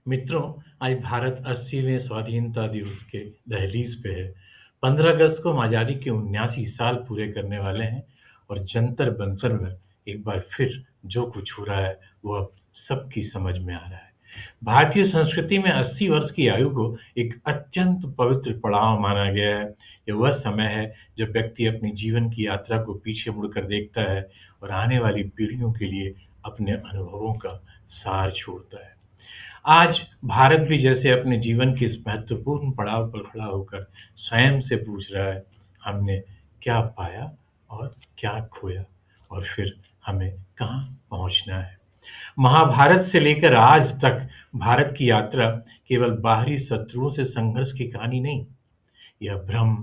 मित्रों, आज भारत 80वें स्वाधीनता दिवस के दहलीज पे है। 15 अगस्त को हम आज़ादी के 79 साल पूरे करने वाले हैं और जंतर मंतर पर एक बार फिर जो कुछ हो रहा है वो अब सबकी समझ में आ रहा है। भारतीय संस्कृति में 80 वर्ष की आयु को एक अत्यंत पवित्र पड़ाव माना गया है। यह वह समय है जब व्यक्ति अपनी जीवन की यात्रा को पीछे मुड़कर देखता है और आने वाली पीढ़ियों के लिए अपने अनुभवों का सार छोड़ता है। आज भारत भी जैसे अपने जीवन के इस महत्वपूर्ण पड़ाव पर खड़ा होकर स्वयं से पूछ रहा है, हमने क्या पाया और क्या खोया और फिर हमें कहाँ पहुँचना है। महाभारत से लेकर आज तक भारत की यात्रा केवल बाहरी शत्रुओं से संघर्ष की कहानी नहीं, यह भ्रम,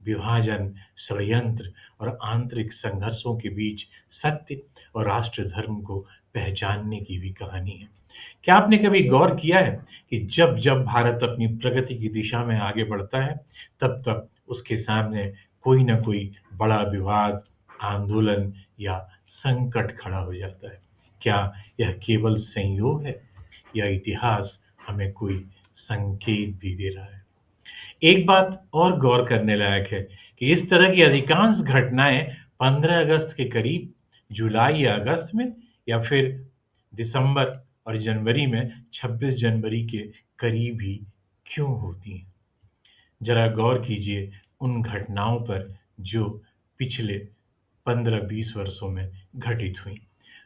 विभाजन, षड्यंत्र और आंतरिक संघर्षों के बीच सत्य और राष्ट्र धर्म को पहचानने की भी कहानी है। क्या आपने कभी गौर किया है कि जब जब भारत अपनी प्रगति की दिशा में आगे बढ़ता है, तब तब उसके सामने कोई ना कोई बड़ा विवाद, आंदोलन या संकट खड़ा हो जाता है? क्या यह केवल संयोग है या इतिहास हमें कोई संकेत भी दे रहा है? एक बात और गौर करने लायक है कि इस तरह की अधिकांश घटनाएं 15 अगस्त के करीब, जुलाई या अगस्त में, या फिर दिसंबर और जनवरी में 26 जनवरी के करीब ही क्यों होती हैं? जरा गौर कीजिए उन घटनाओं पर जो पिछले 15-20 वर्षों में घटित हुई।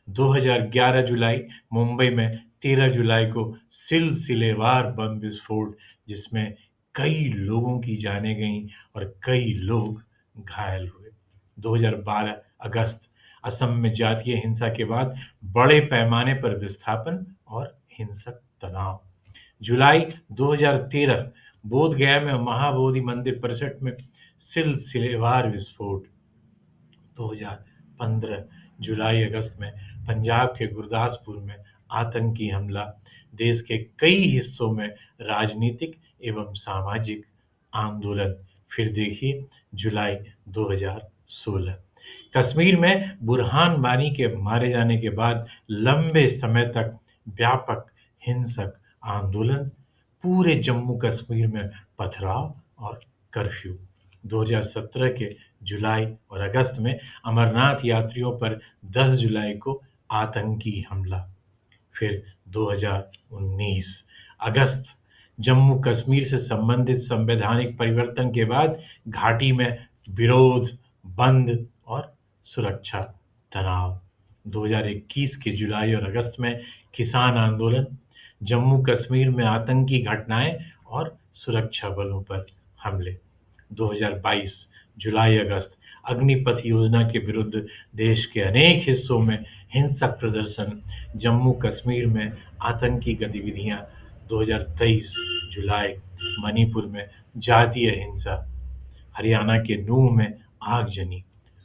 2011 जुलाई, मुंबई में 13 जुलाई को सिलसिलेवार बम विस्फोट, जिसमें कई लोगों की जानें गईं और कई लोग घायल हुए। 2012 अगस्त, असम में जातीय हिंसा के बाद बड़े पैमाने पर विस्थापन और हिंसक तनाव। जुलाई 2013, बोध गया में महाबोधि मंदिर परिसर में सिलसिलेवार विस्फोट। 2015 जुलाई अगस्त में पंजाब के गुरदासपुर में आतंकी हमला। देश के कई हिस्सों में राजनीतिक एवं सामाजिक आंदोलन। फिर देखिए जुलाई 2016, कश्मीर में बुरहान वानी के मारे जाने के बाद लंबे समय तक व्यापक हिंसक आंदोलन। पूरे जम्मू कश्मीर में पथराव और कर्फ्यू। 2017 के जुलाई और अगस्त में अमरनाथ यात्रियों पर 10 जुलाई को आतंकी हमला। फिर 2019 अगस्त, जम्मू कश्मीर से संबंधित संवैधानिक परिवर्तन के बाद घाटी में विरोध, बंद और सुरक्षा तनाव। 2021 के जुलाई और अगस्त में किसान आंदोलन, जम्मू कश्मीर में आतंकी घटनाएं और सुरक्षा बलों पर हमले। 2022 जुलाई अगस्त, अग्निपथ योजना के विरुद्ध देश के अनेक हिस्सों में हिंसक प्रदर्शन, जम्मू कश्मीर में आतंकी गतिविधियां। 2023 जुलाई, मणिपुर में जातीय हिंसा, हरियाणा के नूंह में आगजनी।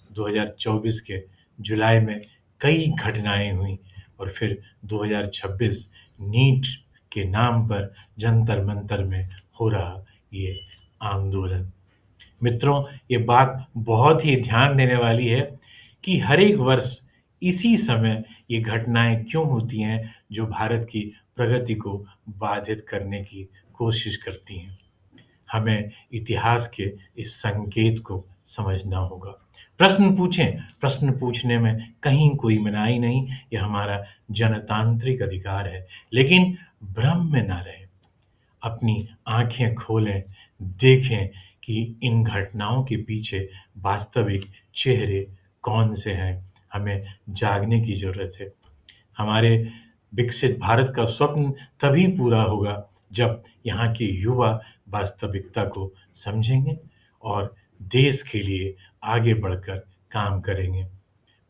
2024 के जुलाई में कई घटनाएं हुई और फिर 2026 नीट के नाम पर जंतर मंतर में हो रहा ये आंदोलन। मित्रों, ये बात बहुत ही ध्यान देने वाली है कि हर एक वर्ष इसी समय ये घटनाएं क्यों होती हैं जो भारत की प्रगति को बाधित करने की कोशिश करती हैं। हमें इतिहास के इस संकेत को समझना होगा। प्रश्न पूछें, प्रश्न पूछने में कहीं कोई मनाही नहीं, यह हमारा जनतांत्रिक अधिकार है। लेकिन भ्रम में ना रहें, अपनी आंखें खोलें, देखें कि इन घटनाओं के पीछे वास्तविक चेहरे कौन से हैं। हमें जागने की ज़रूरत है। हमारे विकसित भारत का स्वप्न तभी पूरा होगा जब यहाँ के युवा वास्तविकता को समझेंगे और देश के लिए आगे बढ़कर काम करेंगे।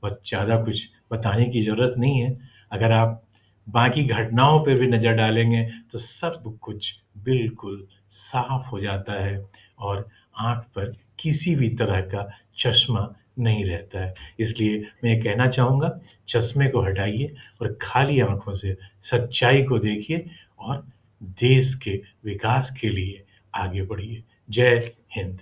बस ज़्यादा कुछ बताने की ज़रूरत नहीं है। अगर आप बाकी घटनाओं पे भी नज़र डालेंगे तो सब कुछ बिल्कुल साफ हो जाता है और आँख पर किसी भी तरह का चश्मा नहीं रहता है। इसलिए मैं ये कहना चाहूँगा, चश्मे को हटाइए और खाली आँखों से सच्चाई को देखिए और देश के विकास के लिए आगे बढ़िए। जय हिंद।